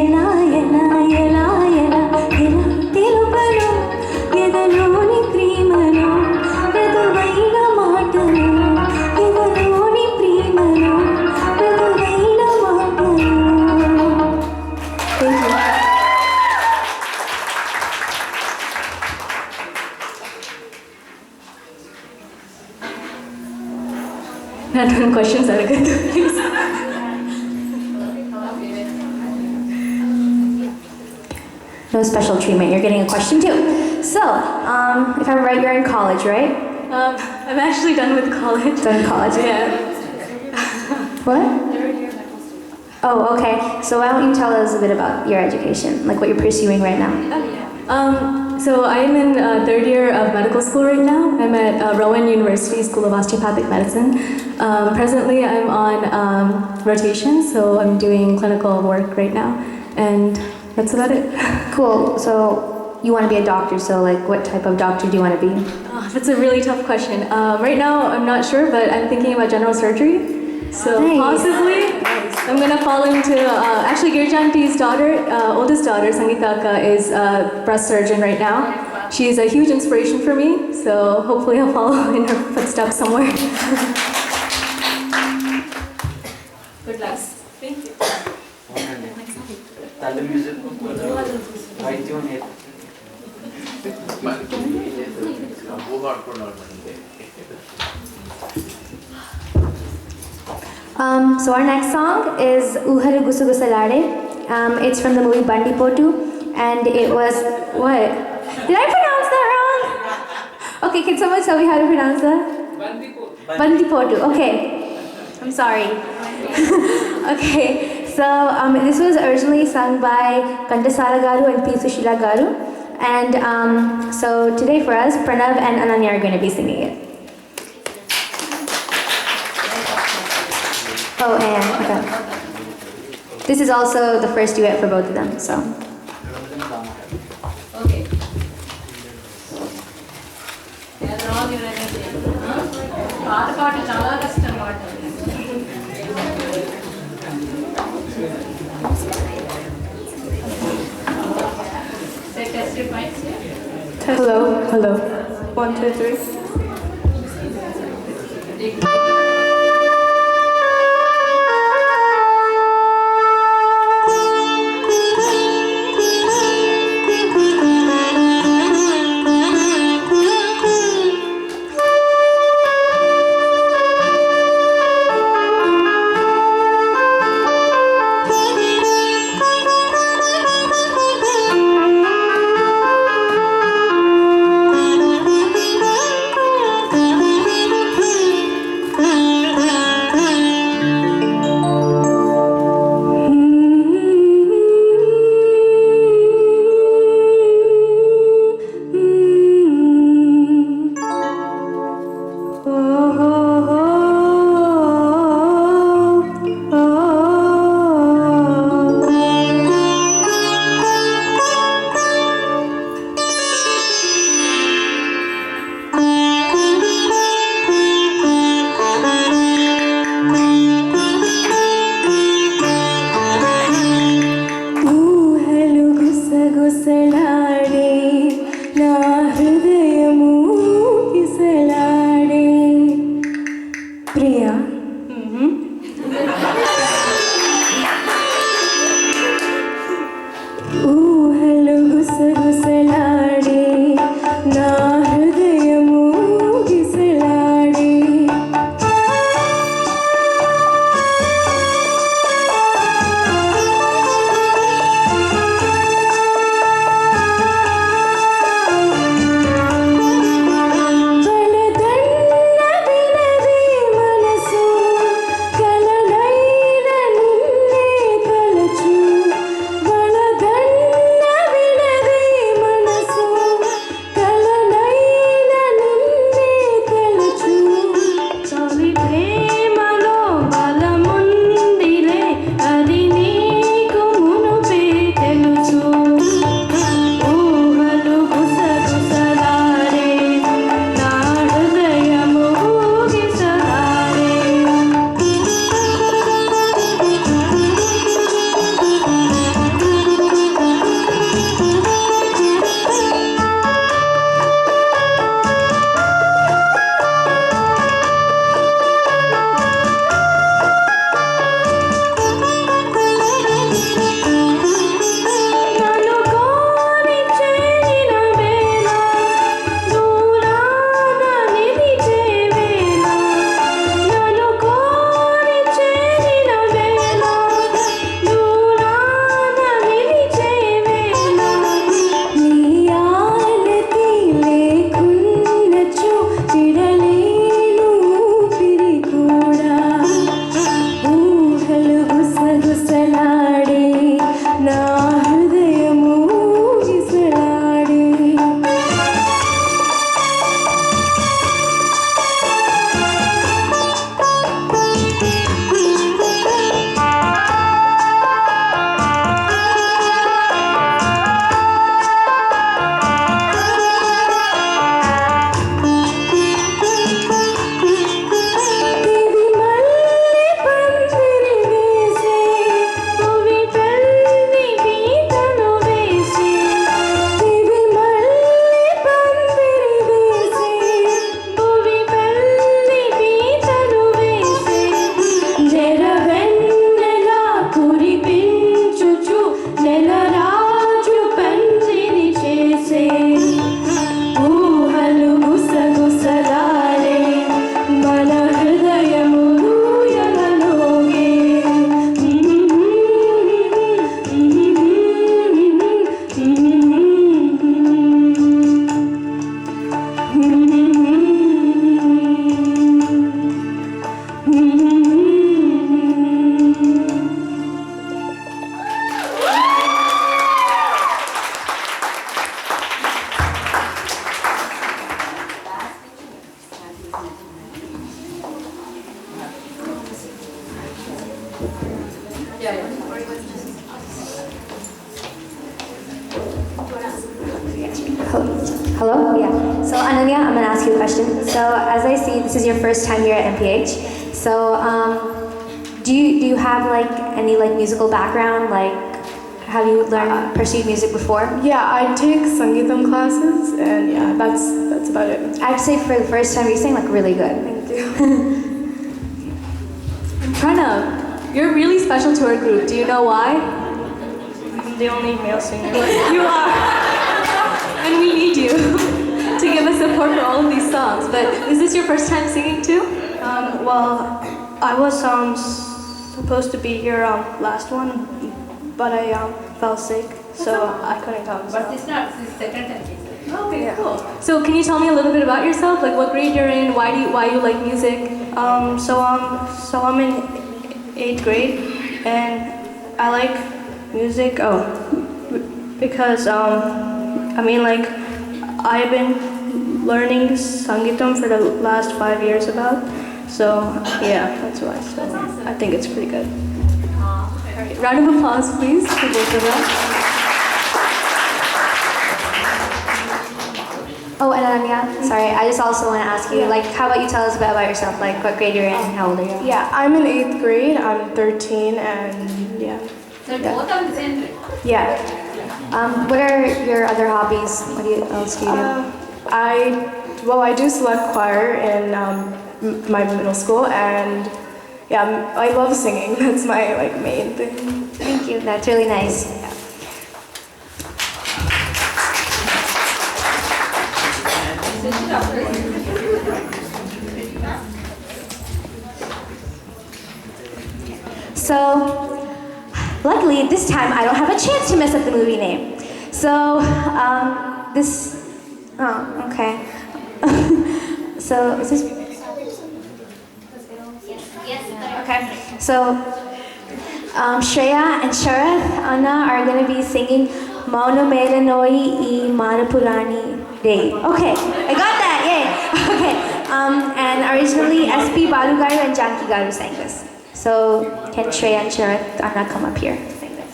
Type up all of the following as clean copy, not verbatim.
ఎలా ఎలా ఎలా ఎలా ఎలా తెలుపను ఎదలోని ప్రేమను మృదువైన మాటలు ఎదలోని ప్రేమను మృదువైన మాటలు. Not one questions are good. No special treatment. You're getting a question too. So, if I'm right, you're in college, right? I'm actually done with college. Done college? Yeah. What? Oh, okay. So why don't you tell us a bit about your education, like what you're pursuing right now? So I'm in third year of medical school right now. I'm at Rowan University School of Osteopathic Medicine. Presently, I'm on rotation, so I'm doing clinical work right now, and that's about it. Cool. So you want to be a doctor, so like what type of doctor do you want to be? Oh, that's a really tough question. Right now, I'm not sure, but I'm thinking about general surgery. So possibly, I'm gonna fall into, actually Girjanti's daughter, oldest daughter, Sangeeta Akka, is a breast surgeon right now. She's a huge inspiration for me, so hopefully I'll follow in her footsteps somewhere. Good luck. Thank you. So our next song is Uharu Gusu Gusalade. It's from the movie Bandi Potu, and it was, what? Did I pronounce that wrong? Okay, can someone tell me how to pronounce that? Bandi Potu. Okay. I'm sorry. Okay, so this was originally sung by Kantasara Garu and P. Sushila Garu. And so today for us, Pranav and Ananya are going to be singing it. Oh, and okay. This is also the first duet for both of them, so. Okay. పాట చాలా కష్టం పాట. Hello, hello. 1, 2, 3. Hello? Yeah. So Ananya, I'm gonna ask you a question. So as I see, this is your first time here at MPH. So do you have like any like musical background? Like have you learned pursued music before? Yeah, I take Sangeetam classes, and yeah, that's about it. I'd say for the first time you sang like really good. Thank you. Pranav, you're really special to our group. Do you know why? I'm the only male singer. You are. And we need you to give us support for all of these songs. But is this your first time singing too? Well, I was supposed to be here last one, but I fell sick, so I couldn't come. So. But it's not. This is second time. Okay, yeah. Cool. So can you tell me a little bit about yourself? Like what grade you're in? Why you like music? So I'm in 8th grade, and I like music. Because like I've been learning Sangeetam for the last 5 years about. So yeah, that's why. So I think it's pretty good. Alright, round of applause, please, for both of us. Oh, and Ananya, sorry, I just also want to ask you, like, how about you tell us a bit about yourself, like what grade you're in and how old are you? Yeah, I'm in 8th grade. I'm 13, and yeah. So both are the same grade? Yeah. What are your other hobbies? What else do you do? I do select choir in my middle school, and yeah, I love singing. That's my like main thing. Thank you, that's really nice. So, luckily this time I don't have a chance to mess up the movie name. So, okay. So, is this? Okay. So, Shreya and Sharath Anna are going to be singing Mauna Mera Noi I Manapurani Day. Okay, I got that, yay. Okay, and originally SP Balu Garu and Janki Garu sang this. So, can Shreya and Sharath Anna come up here and sing this?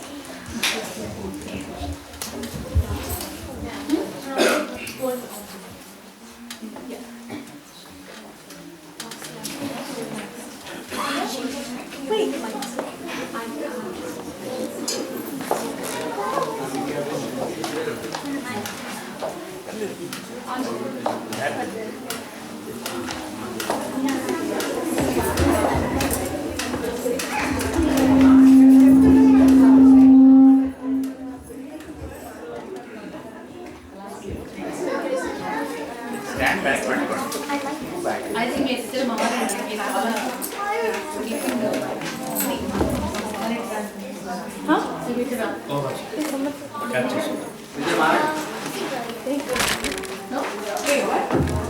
Stand back, I think it's still more than No? Wait, what?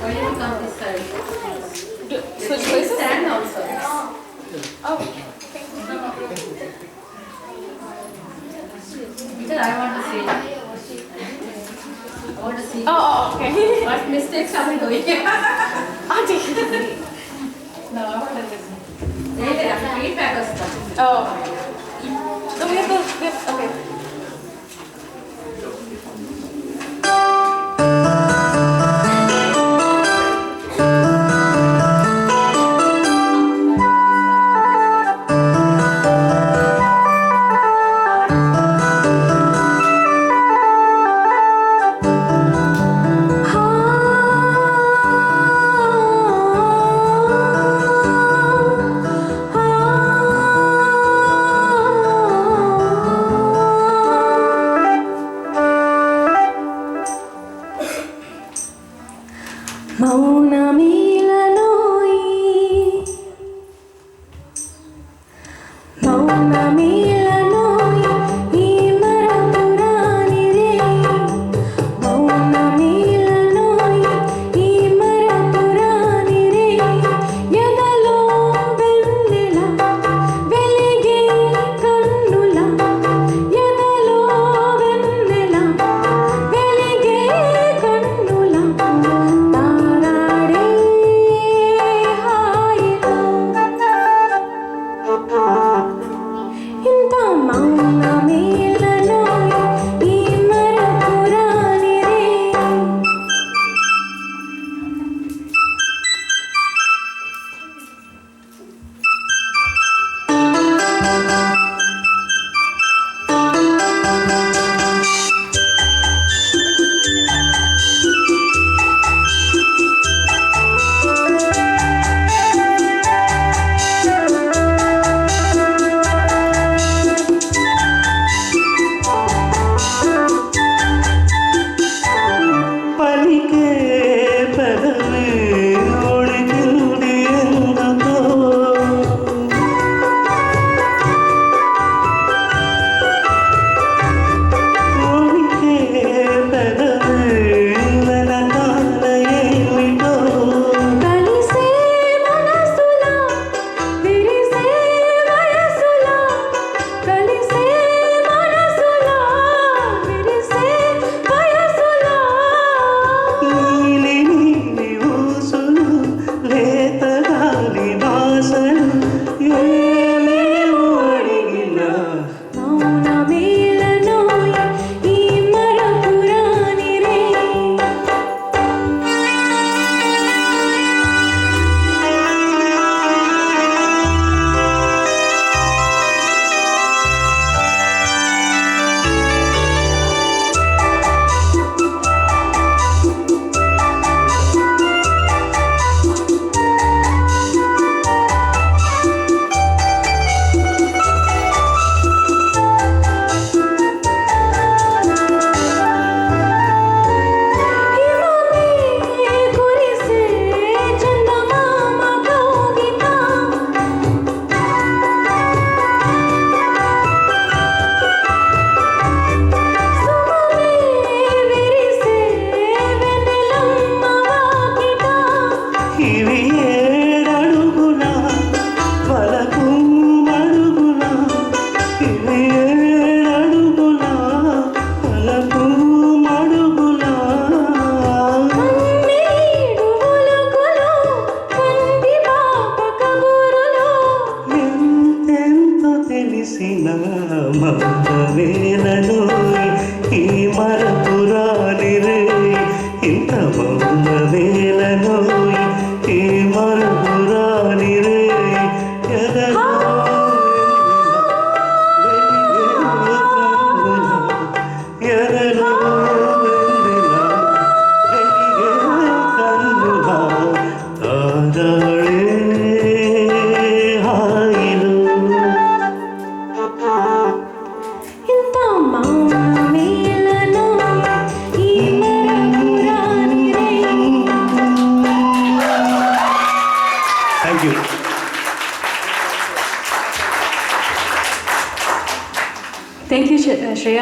Why did you come this side? Switch places? Stand also. Because I want to see. I want to see. Okay. What mistakes are we doing? Auntie. No, I want to listen. There, feedback or stuff. Oh. No, we have okay.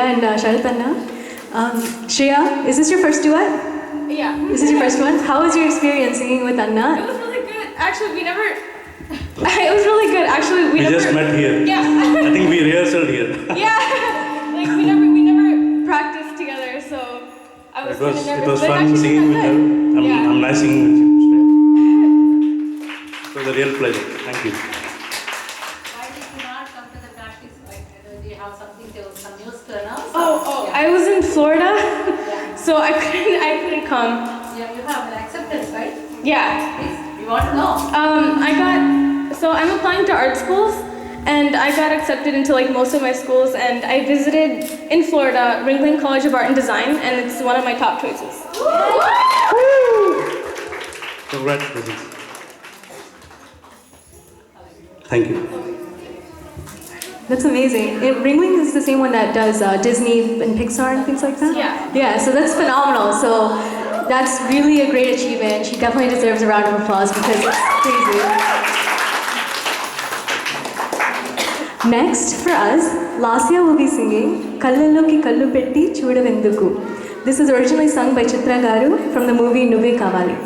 and Sharat Anna. Shreya, is this your first duet? Yeah. Is this your first one? How was your experience singing with Anna? It was really good. Actually, we never. It was really good. Actually, We never. just met here. Yeah. I think we rehearsed here. Yeah. Like we never practiced together, so I was It was kind of nervous. it was but fun actually singing with her. good. Yeah. I'm nice singing with you. It was a real pleasure. Thank you. Why did you not come to the practice? Like, do you have something to some news to announce? Oh, I was in Florida, so I couldn't come. Yeah, you have an acceptance, right? Yeah. Please, we want to know. I'm applying to art schools, and I got accepted into like most of my schools, and I visited in Florida Ringling College of Art and Design, and it's one of my top choices. Congratulations. Thank you. That's amazing. Ringling is the same one that does Disney and Pixar and things like that? Yeah. Yeah, so that's phenomenal. So that's really a great achievement. She definitely deserves a round of applause because it's crazy. Next, for us, Lasya will be singing Kallalloki Kallu Petti Chudavenduku. This is originally sung by Chitra Garu from the movie Nuvve Kavali.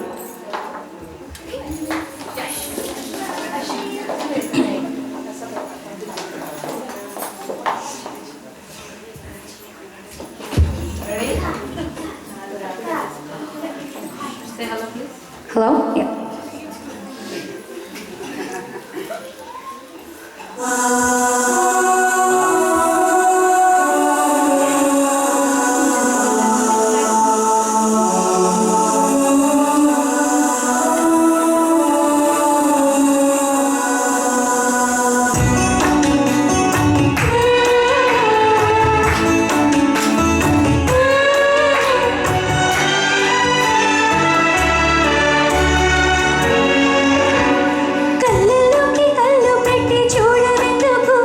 Say hello, please. Hello? Yeah. కళ్ళలోకి కళ్ళు పెట్టి చూడవెందుకు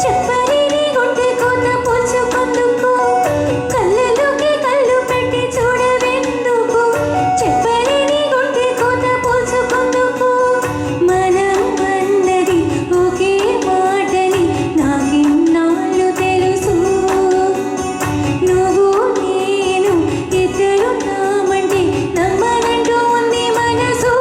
చెప్పని నీ గుండె కోత పోల్చుకొందుకు కళ్ళలోకి కళ్ళు పెట్టి చూడవెందుకు చెప్పని నీ గుండె కోత పోల్చుకొందుకు మనం అన్నది ఒకే మాటని నాకిన్నాళ్ళు తెలుసు నువ్వు నేను ఇద్దరు నామంటే నమ్మనంటూ ఉంది మనసు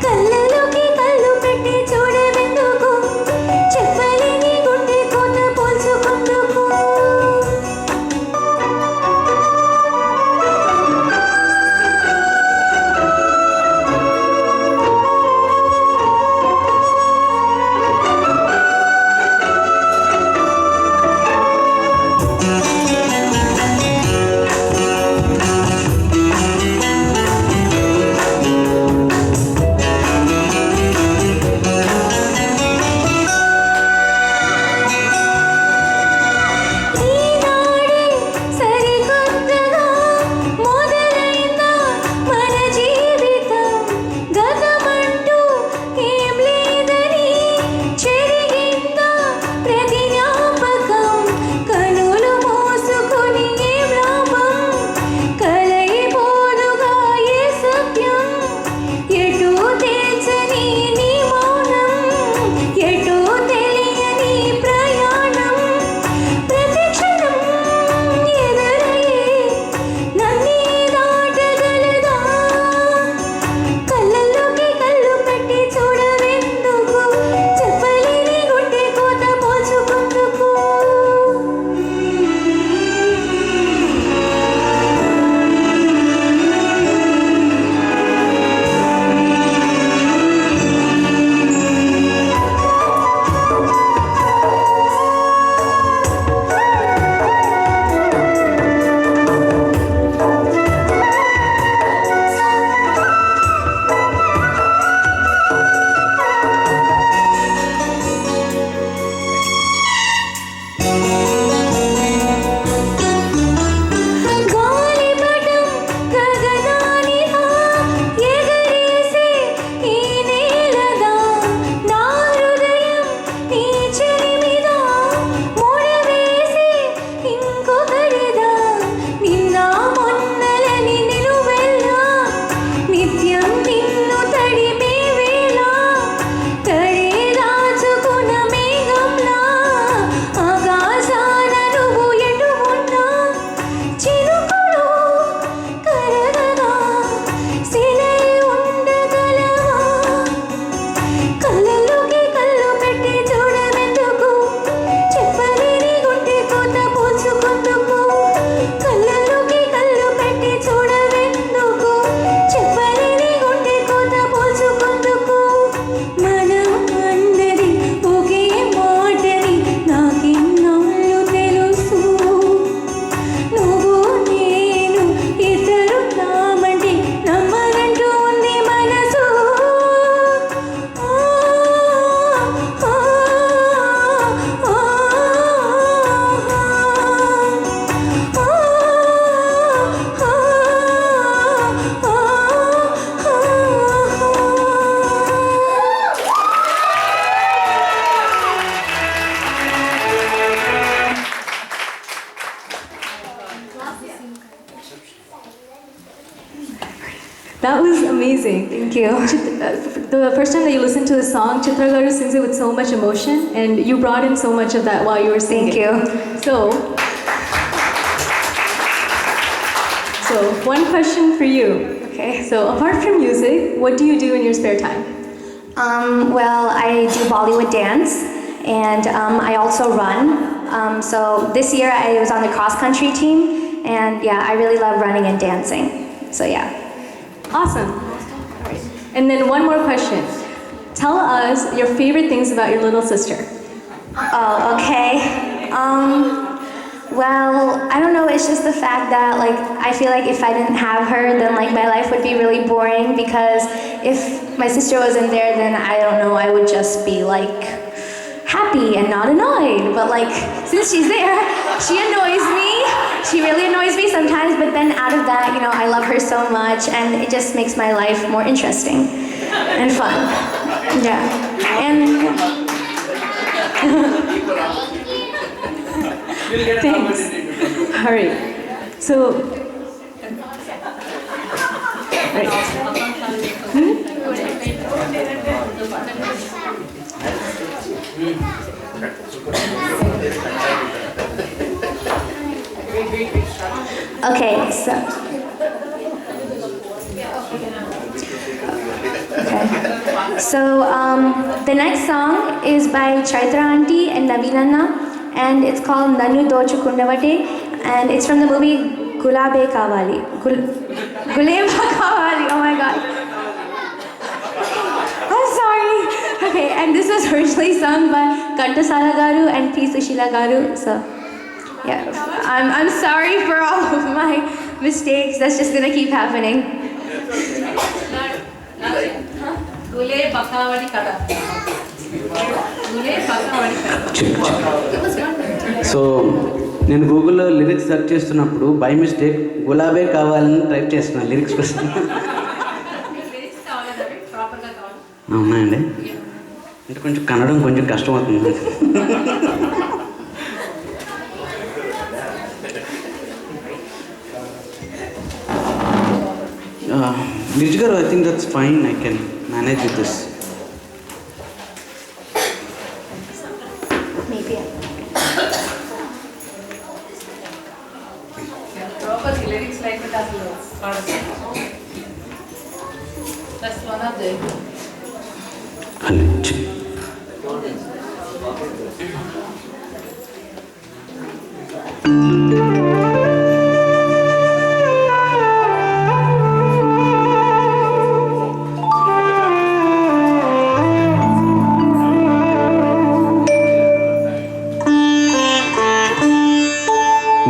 కళ్ళలోకి కళ్ళు పెట్టి చూడవెందుకు చెప్పలేని గుండె కోత పోల్చుకొందుకు ఈనాడే సరికొత్తగా మొదలైందా మన జీవితం గతమంటూ ఏం లేదని చెరిగిందా ప్రతి జ్ఞాపకం కనులు మూసి That was amazing. Thank you. The first time that you listened to the song, Chitra Garu sings it with so much emotion, and you brought in so much of that while you were singing. Thank you. So one question for you. Okay. So apart from music, what do you do in your spare time? Well, I do Bollywood dance, and I also run. So this year I was on the cross country team, and yeah, I really love running and dancing. So yeah. Awesome. And then one more question. Tell us your favorite things about your little sister. Oh, okay. Well, I don't know, it's just the fact that like I feel like if I didn't have her, then like my life would be really boring, because if my sister wasn't there, then I don't know, I would just be like happy and not annoyed. But like since she's there, she annoys me. She really annoys me sometimes, but then out of that, you know, I love her so much, and it just makes my life more interesting and fun. Yeah. And Thanks. All right. So, right. okay, so the next song is by Chaitra Aunty and Naveenanna, and it's called Nannu Dochukundavate, and it's from the movie Gulabe Kavali. Guleba Kavali, oh my god. I'm sorry. Okay, and this was originally sung by Kantasala Garu and P. Sushila Garu, so yeah. I'm sorry for all of my mistakes, that's just gonna keep happening. Gule Bakawadi Kada. Gule Bakawadi Kada. So నేను గూగుల్లో lyrics search చేస్తున్నప్పుడు by mistake గులాబే కావాలని type చేస్తున్నాను lyrics కోసం. Lyrics కావాలంటే ప్రాపర్గా కావాలి. ఉన్నాయండి, అంటే కొంచెం కన్నడం కొంచెం కష్టం అవుతుంది. గిరిజ గారు, I think that's fine, I can manage with this. Maybe. Proper lyrics like that as well. That's one of the.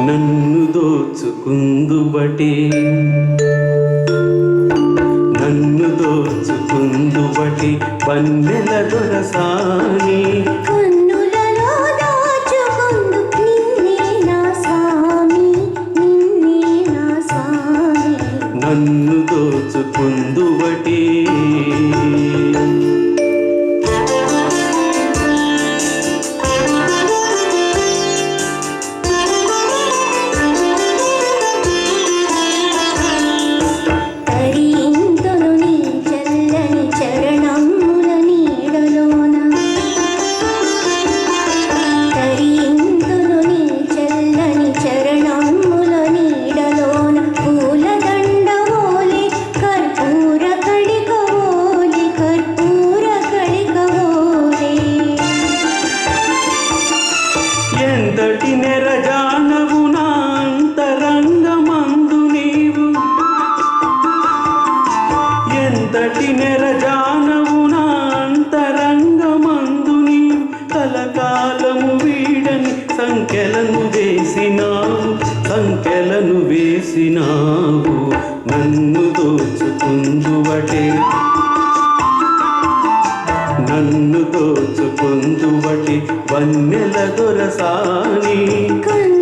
నన్ను దోచుకుందుబటి నన్ను దోచుకుందుబటి వన్నెల దొరసాని కన్నులలో దాచుకుందు నిన్నే నా స్వామి, నిన్నే నా స్వామి. నన్ను దోచుకుందుబటి తరింతును నీ చల్లని చరణముల నీడలోన, తరింతును నీ చల్లని చరణముల నీడలోన, పూలదండవోలే కర్పూర కళికవోలే, కర్పూర కళికవోలే. ఎంతటి నెరజానవు నా అంతరంగమందు నీవు, ఎంతటి నెరజానవు నా అంతరంగమందు నీవు, కలకాలము వీడని సంఖ్యలను వేసినావు, సంఖ్యలను వేసినావు. నన్ను దోచుకుందువటే నన్ను దోచుకుందువటి వన్నెల దొరసాని. కన్నులలో